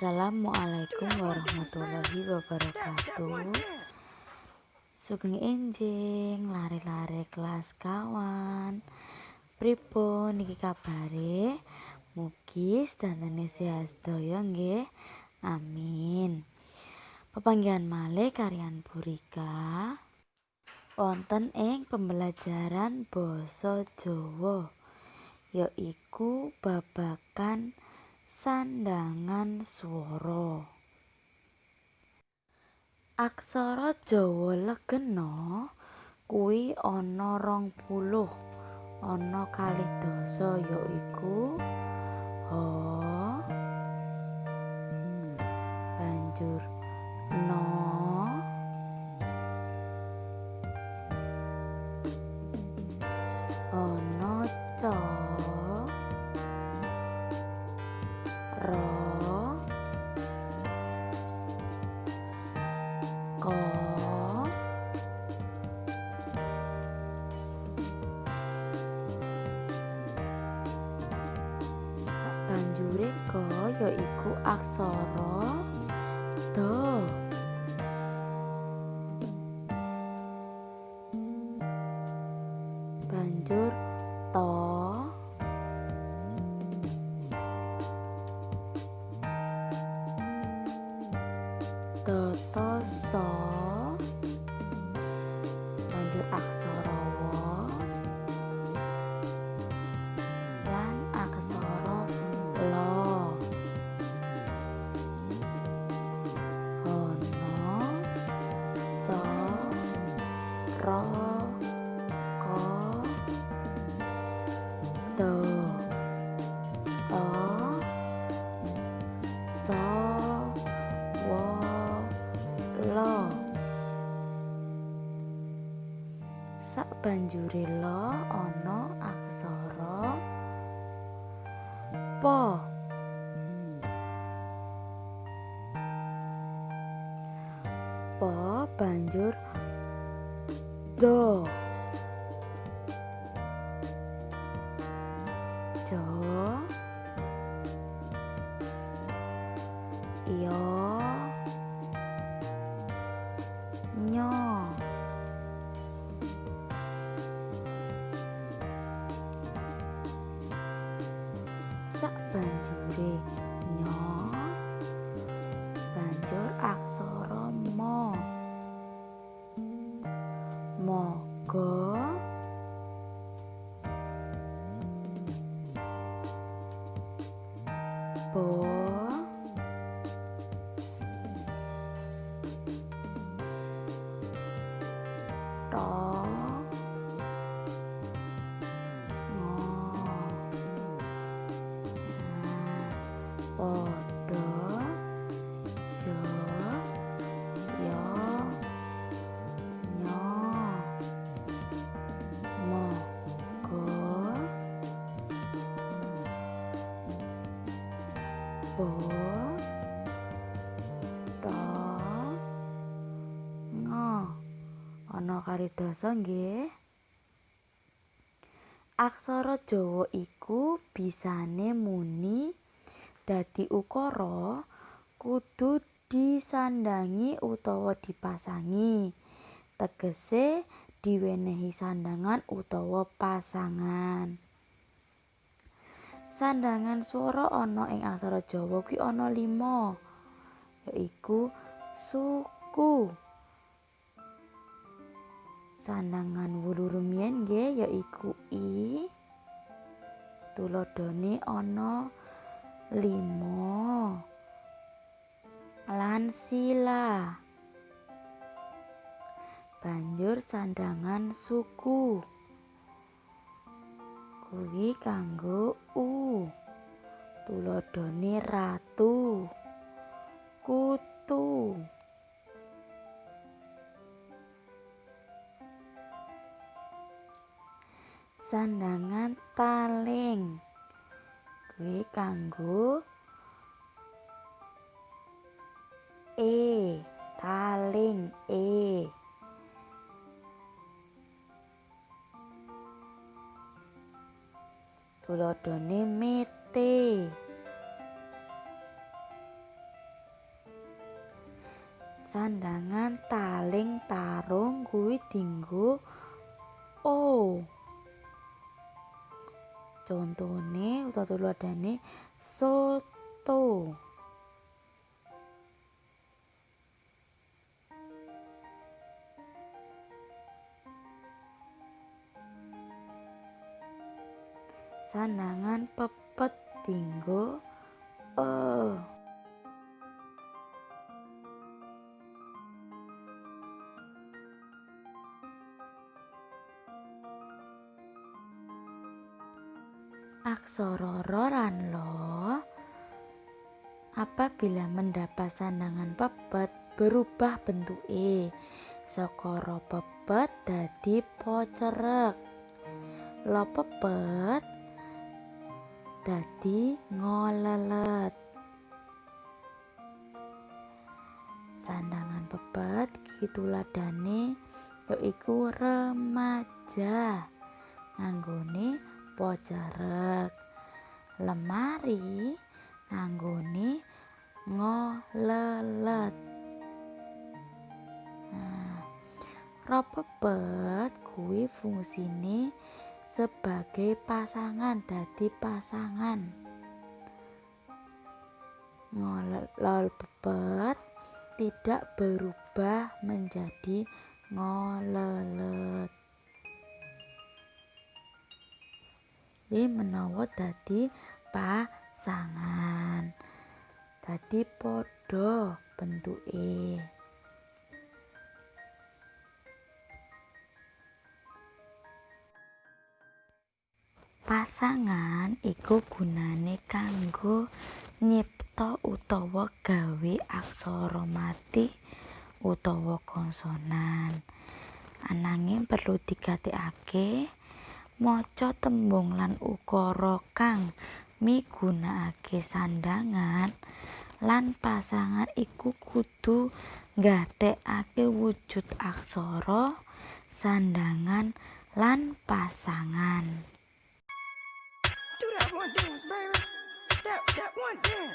Assalamualaikum warahmatullahi wabarakatuh. Sugeng enjing lare-lare kelas kawan. Pripun niki kabare? Mugi sedaya sehat sedaya nggih. Amin. Pepanggihan malih kaliyan Burika wonten ing pembelajaran basa Jawa, yaiku babagan sandhangan swara. Aksara Jawa legena kuwi ana 20, ana 2 yaiku ha, banjur na, ana ca, ra, ka, banjure ka yaiku aksara da. Banjur ta, ta sa, banjur aksara wa lan aksara la. Ana ca, ra, ka, da, ta, sa, wa, la. Sabanjure la ana aksara pa. Pa banjur da, ja, ya, nya, sabanjure nya banjur aksara ma. Maga, ba, ta, nga, pada, ja, ya, nya, maga, ba, ta, nga. Ana 12 nggih. Aksara Jawa iku bisane muni dadi ukara kudu disandhangi utawa dipasangi. Tegese diwenehi sandhangan utawa pasangan. Sandhangan swara ana ing aksara Jawa kuwi ana 5, yaiku suku. Sandhangan wulu rumiyin nggih yaiku i. Tuladhane ana 5 lan sila. Banjur sandhangan suku kuwi kanggo u. Tuladhane ratu, kutu. Sandhangan taling kuwi kanggo taling tuladhane mete. Sandangan taling tarung kuwi dienggo O. Contone utawa tuladhane soto. Sandangan pepet dienggo E. Aksara ro lan lo apabila mendapat sandangan pepet berubah bentuke saka ro pepet dadi po cerek. Lo pepet dadi ngolelet. Sandangan pepet iki tuladhane yaiku remaja nganggone po cerek. Lemari nganggone ngolelet. Ro pepet kuwi fungsine sebagai pasangan dadi pasangan. Ngolel pepet tidak berubah menjadi ngolelet. Kuwi menawa dadi pasangan. Dadi padha bentuke. Pasangan iku gunane kanggo nyipta utawa gawe aksara mati utawa konsonan. Ananging perlu digatekake maca tembung lan ukara kang migunakake sandangan lan pasangan iku kudu nggatekake wujud aksara, sandangan lan pasangan. Do that one dance, baby. That one dance.